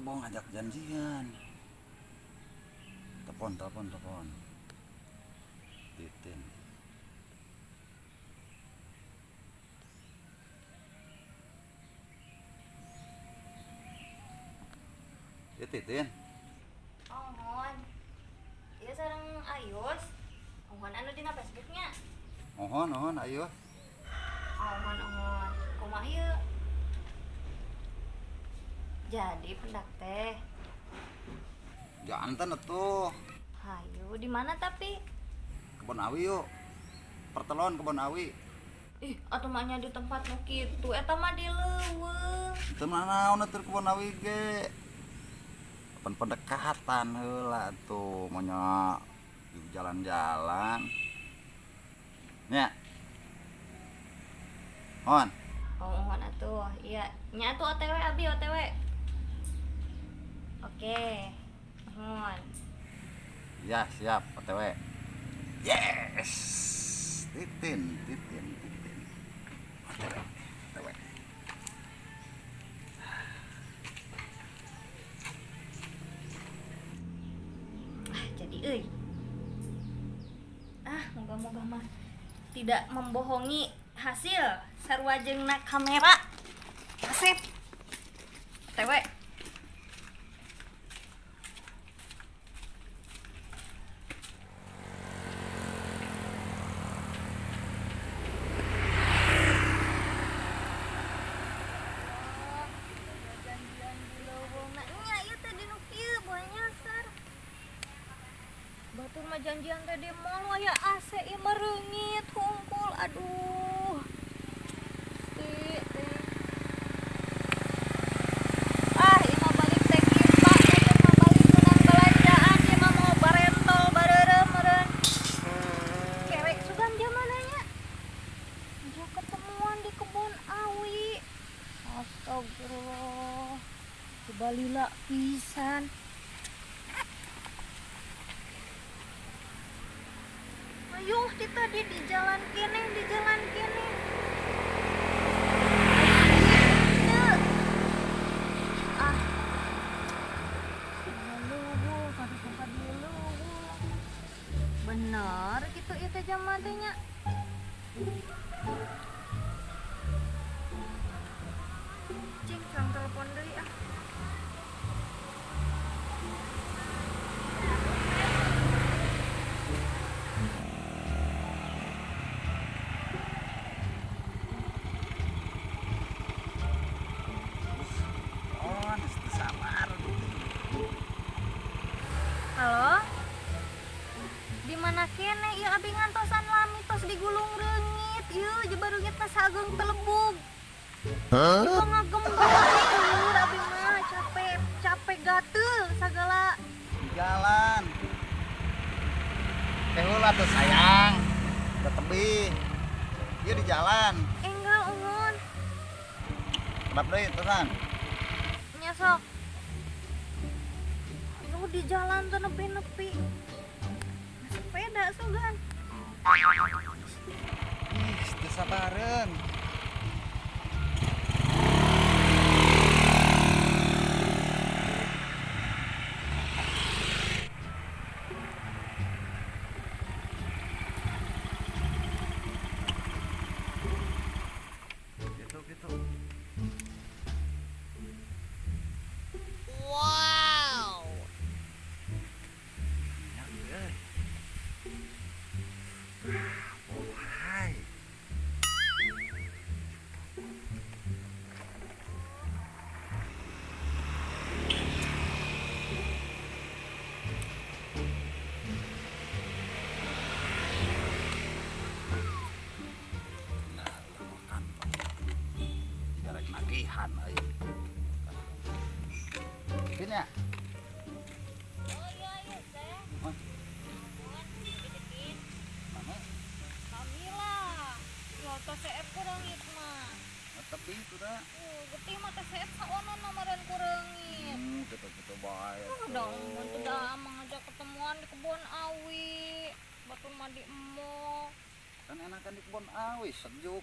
mau ngajak janjian. Telepon. Titin. Ya Titin. Ohon. Ieu sareng Ayus. Ohon anu dina Facebooknya. Ohon, ayo. Ohon. Kumaha ieu? Jadi pendak teh. Jantan atuh. Hayu di mana tapi? Kebon Awi yuk. Pertelon Kebon Awi. Ih, atuh mah nya di tempat nu kitu eta mah di leuweung. Teu naon atuh Kebon Awi ge. Pan pendekatan heula tuh monya jalan-jalan. Nya. Hon. Ohon atuh. Iya, nya atuh OTW abi OTW. Oke. Ohon. Ya, siap, OTW. Yes. Titin. OTW. Jadi euy. Moga-moga mah tidak membohongi hasil sarua jeung kamera. Asep. TW. Batur mah janjian teh di mall aya AC ieu mereungit hungkul aduh. Ieu ieu mah balik teh kimpa eta mah balik menang belanjaan ieu mah mau barentol bareureum meureun. Kerek sugan jamananya. Dia ketemuan di Kebon Awi. Astagfirullah. Balila pisan. Ayo kita di jalan kene. Bener gitu itu jam matinya. Cing sang telepon deui ah. Halo? Di mana kene ieu abi ngantosan lami tos digulung reungit. Ieu jebareungit teh sageung telebug. Ieu ngagembok ieu abi mah capek gatel sagala. Di jalan. Heula tuh sayang. Udah tebih. Dia di jalan. Enggak Uhun. Kenapa deui terusan? Nya sok. Ieu di jalan teh nepi-nepi. Sepeda sugan. Ih, teu sabareun. Gitu. Wow. Hai. Garek nagihan euy. Gini ya. Oh iya teh. Hah? Dikit-dikit. Mana? Kamila. Yo teh CF kureungit mah. Tapi itu dah. Getih mah teh CF saonon nomoran kureungit. Gitu bae. Udah mun teh da mangajak ketemuan di Kebon Awi. Batur mah di mall. Kan enakan di Kebon Awi sejuk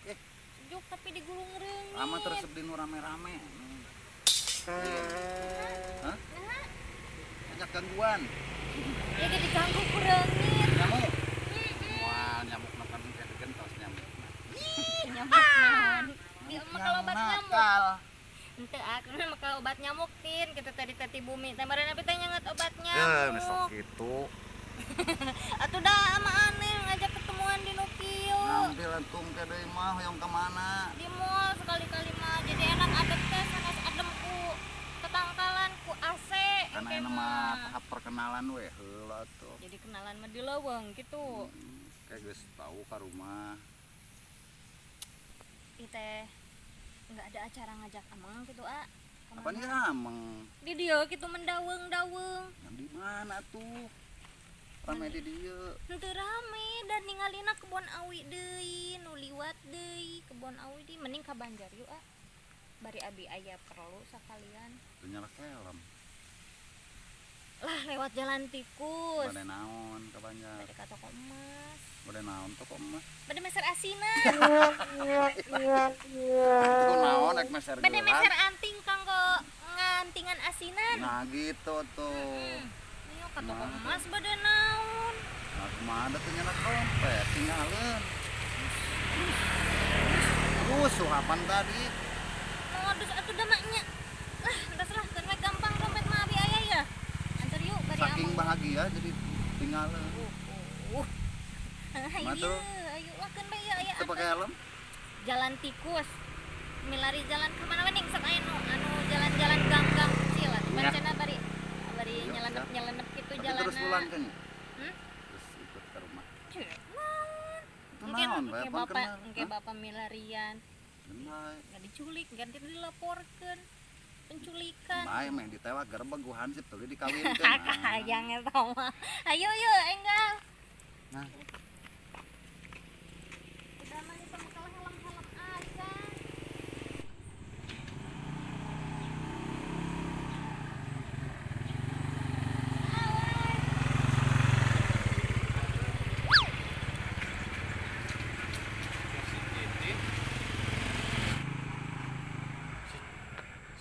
Sejuk tapi digulung reungit. Lama terus di nu rame-rame. Hah? gangguan. Ya jadi ganggu kurangin. Nyamuk. Wah, nyamuk makan kayak gentos nyamuk. Nyamuk naon. Dia mah kalau obat nyamuk. nakal. Ente aku mah kalau obat nyamuk tin kita tadi bumi. Teh meureun abi teh nyanget obat Ya, nyamuk. besok gitu. Atuh dah ama aneh ngajak ketemuan di Nokia. Ngambil antum ke deui mah hoyong ka mana? Di mall sekali-kali mah jadi enak adem teh sanes adem ku ketangkalan ku AC Karena engke ini mah mah. tahap perkenalan we heula tuh. Jadi kenalan mah di leuweung gitu. Kayak geus tahu ka rumah. Ih teh enggak ada acara ngajak emang gitu Apa nih ameng? di dia gitu mendaweng-daweng. Yang di mana tuh? Rame di dieu. Henteu rame dan ningalina kebon awi deui, nu liwat deui kebon awi deui mending ka Banjar yuk Bari abi aya perlu sakalian. Teu nyala kelem. Lah lewat jalan tikus. Bade naon ka Banjar? Bade ka toko emas. Bade naon toko emas? Bade meser asinan. Itu naon ek meser Bade gelang? meser anting kanggo ngantingan asinan. Nah gitu tuh. Ayo ka toko emas bade naon. Nah kumaha teh nyala dompet tinggalin. Suhapan tadi. Modus atuh da maknya. Lah, entas lah kan we gampang dompet mah abi aya ya. Antar yuk bari Saking among. bahagia jadi tinggalin. Ayo, Matuh. ayo lakeun bae ya aya. Teu pake helm? Jalan tikus. Milari jalan ke mana wening sok aya anu jalan-jalan gang-gang kecil lah. Ya. Bancana bari Iya, nyelenep kitu Tapi jalanna. terus pulang kan? Hmm? Terus ikut ke rumah. Itu Mungkin naon bae pon bapak, kenal. mungkin bapak milarian. Kenal. Nggak diculik, ganti dilaporkan penculikan. Bae meh ditewak gerbeg gua hansip tuh dikawinkeun. Hayang eta mah. Ayo yuk, enggal. Nah, Udah mah itu kalau helm-helm aja.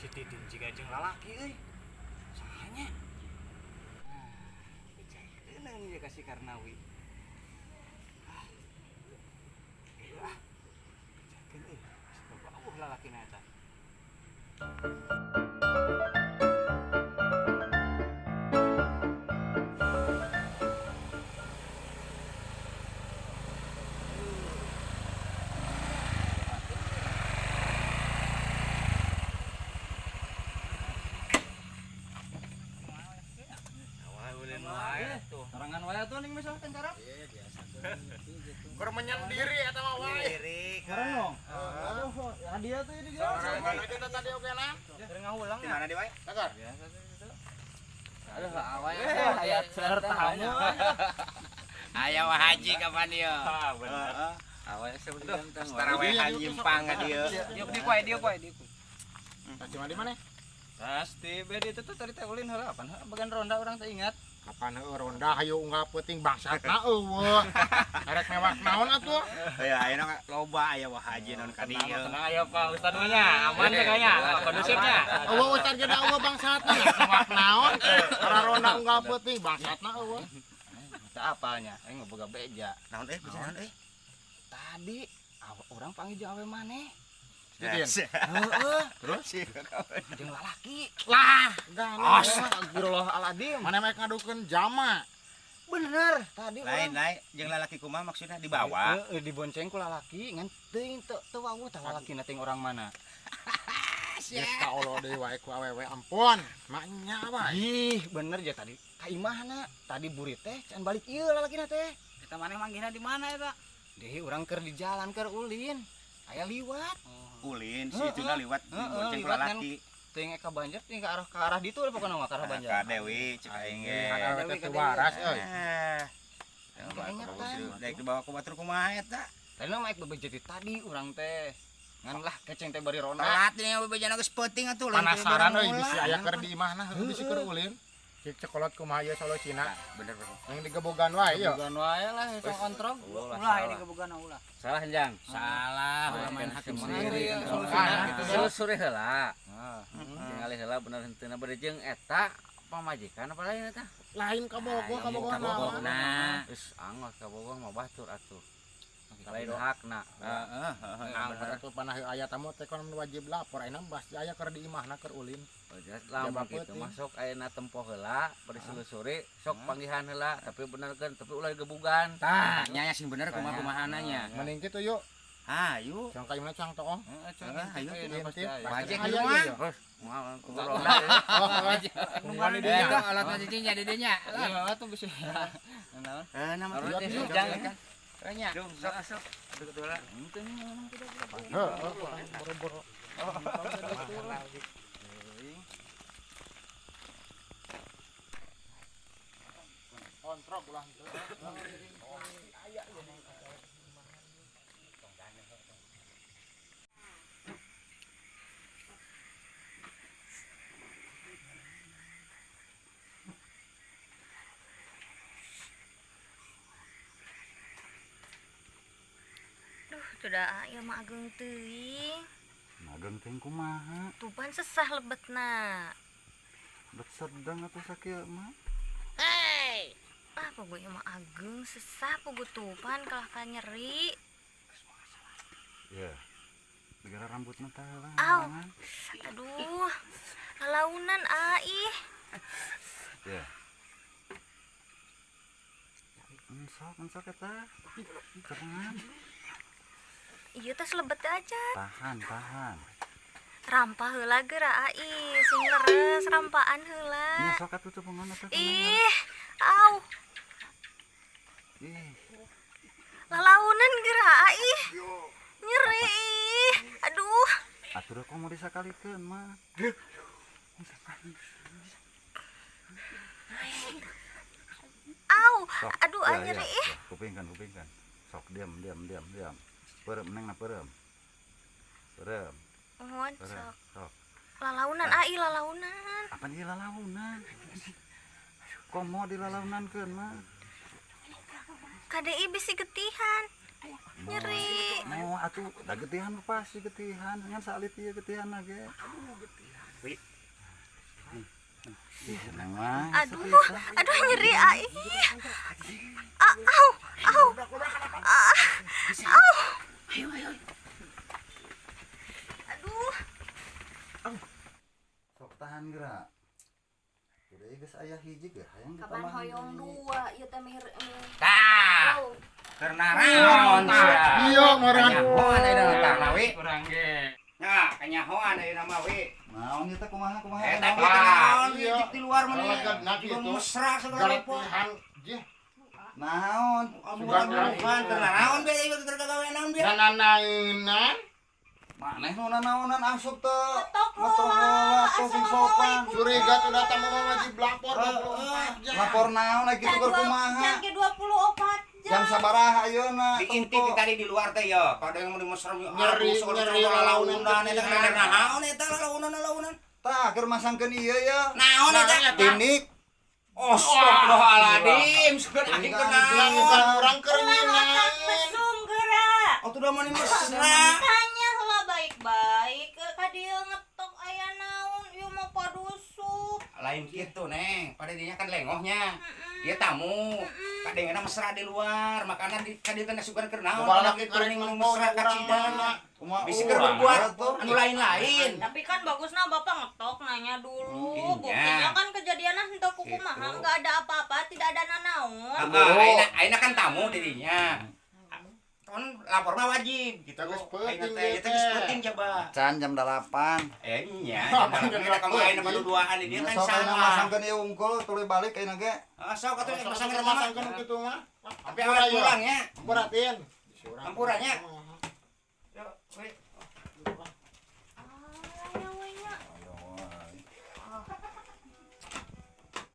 Si Titin jika jeung lalaki euy. Sahanya? Nah, dicekeun ieu ka si Karnawi. Ieu dicekeun euy. Coba lalakina eta. Sorangan wae tuh ning misalkan carap. iya biasa. Kur menyendiri eta mah wae. Sendiri. Sareng dong. Aduh, hadiah tuh ini dia. Sorangan kita tadi oge na. Sering ngulang Di ya. mana di wae? Tegar. Biasa tuh. Aduh, awalnya aya sertamu. Aya wah haji kapan ieu? Heeh. Awalnya sebenarnya tentang Setara wae nyimpang ka dieu. Dia kuai. Cuma di mana? Pasti beda itu tuh tadi teh ulin heula apa? Bagan ronda orang teh ingat. Kapan ronda hayu unggah peuting bangsatna eueuh. Arek mewah naon atuh? Ya ayeuna loba aya wah haji naon ka dieu. Tenang aja Pak Ustadz nya, aman ya kayaknya, kondusifnya. Eueuh ucar geda eueuh bangsatna mewah naon? Ora ronda unggah peuting bangsatna eueuh. Tah apalnya? Aing boga beja. Naon bisa naon Tadi orang panggil jeung awe maneh. Titin. Heeh, Terus sih jeung lalaki. Lah, gana. Astagfirullahaladzim. Mana mek ngadukeun jama. Bener, tadi lain jeung lalaki kumaha maksudnya dibawa. Dibonceng ku lalaki ngan teuing teu wawuh tah lalakina teh orang mana. Geus ka Allah deui wae ku awewe ampun. Maknya wae. Ih, bener ya tadi. Ka imahna, tadi burit teh can balik ieu lalakina teh. Eta maneh manggihna di mana eta? Deui urang keur di jalan keur ulin. Aya liwat. Ulin si tuna liwat bonceng ku liwat lalaki. Teuing ka Banjar teuing ka arah ditu pokona mah ka arah Banjar. Ka Dewi cek aing ge. Awewe teh waras euy. Daek dibawa ku batur kumaha eta? Tadi mah maek bebejeti tadi urang teh. Ngan lah keceng teh bari ronda. Telat nih bebejana geus peuting atuh lain teh Penasaran barang euy ulah. bisi aya keur di imahna heuh bisi keur ulin. Cek cekolot kumaha ieu solusina. Bener. Yang digebogan wae yo. Bukan wae lah sok kontrol. Ulah ini kebugan ulah. Salah Jang. Salah, ulah main hakim sendiri. sendiri. Sore heula. Heeh. Ningali heula bener henteuna bade jeung eta pamajikan apa lain eta? Lain kabogoh naon. Nah, geus angos kabogoh mah batur atuh. Lain hakna. Heeh. Atuh panah aya tamu teh kon wajib lapor ayeuna bas aya keur diimahna keur ulin. Lamun kitu mah sok ayeuna tempo heula bari selusuri sok panggihan heula tapi benerkeun tapi ulah gebugan. Tah, nya sing bener kumaha-kumahanana nya. Mending kitu yuk. Ayo. Cang kayuna cang toong. Ayo Intip. Bajek Aya di ieu. rumah. Terus moal kudu ronda. Nungguan di Eh, dinya. alat majinya di dinya. Atuh bisa. Naon? Nama Iya, teh iya, jangan iya. kan. Ranya. Sok sok. Aduh kedua. Boro-boro. Kontrol ulah henteu. Duh, sudah ya mah ageung teuing. Mageung teh kumaha? Tupan sesah lebetna. Bet sedang atuh sakieu mah. Ah, pokoknya mah ageung sesah puguh tupan kalah ka nyeri. Ya. Negara rambutna teh lah. Aw. Aduh. Lalaunan ih. Ya. Sok eta. Ketengan. Ieu teh lebet aja. Tahan. Rampah heula geura ai, sing leres rampaan heula. Nya sok atuh cepengan teh. Ih, au. Ih, Lalaunan geura ai. Nyeri. Ih. Aduh. atuh da komo disakalikeun mah. Au. Sok. Aduh, Ya, nyeri. ya, ya. Kupingkan. Sok diam. Perem neng na perem. Mohon Perem. sok. Sok. Lalaunan ai, lalaunan. Apa ieu lalaunan? Komo di lalaunan-keun mah. KDI bisi getihan. Nyeri. Mau atuh da getihan mah pasti getihan. Ngan salit ieu getihan ge. Ih, seneng mah. Aduh, aduh nyeri ai. Au. Au. Aduh. Sok tahan geura. Udah geus aya hiji ge hayang Kapan hoyong dua ieu teh mir. Tah. Oh. Keur naraon sia. Iya ngaran. Kanyahoan ayeuna tah Mawi. Kurang ge. Nah, kanyahoan ayeuna Mawi. Naon ieu teh kumaha? Tapi Ah, naon iya. di luar mah Nah, juga gitu. mesra segala rupa. Galetihan jeh. Naon? Amuan keur naraon be ieu keur kagawe naon be. Nananaeunan. Maneh nu nanaonan asup teh. Ngetok Ngetok heula, heula tuh sing sopan. Curiga tuh datang mama wajib lapor 24 jam. Lapor naon aya kitu keur kumaha? Jam ke 24 jam. Jam sabaraha ayeuna? Diintip tadi di luar teh ya. Pada yang mau mesra Nyeri lalaunan eta naon eta lalaunan. Tah keur masangkeun ieu ya. Naon eta? Tinik. Astagfirullahaladzim, sekarang aing Bukan kenaon. Orang keur nyinain. Mesum geura. Oh, tuh udah mani mesra. Tanya heula baik-baik ka dieu ngetok aya naon ieu mah padusuk. Lain gitu, Neng. Pada dinya kan lengohnya. Dia tamu. Kadengna mesra di luar, makanan di kadieu teh sugan keur naon. Balak Anak keur itu ngomong mesra urang kacidan. mana. Kumaha Bisa keur berbuat anu lain-lain. Tapi kan bagusna Bapak ngetok nanya dulu. Iya. Buktinya kan kejadiannya henteu kumaha, Gitu. enggak ada apa-apa, tidak ada nanaon. Aina kan tamu dirinya. Kan lapor mah wajib gitu. Geus Aina penting teh ieu itu geus teh. penting coba. Can jam 8. Nya, kita kamu aina paduduaan dia kan Sok ayeuna salah. masangkeun ieu unggul tuluy balik ayeuna ge. Sok atuh pasang Pasang rumah. masangkeun kitu mah. Tapi awal pulangnya. Perhatiin. Ampurannya. Yuk, we.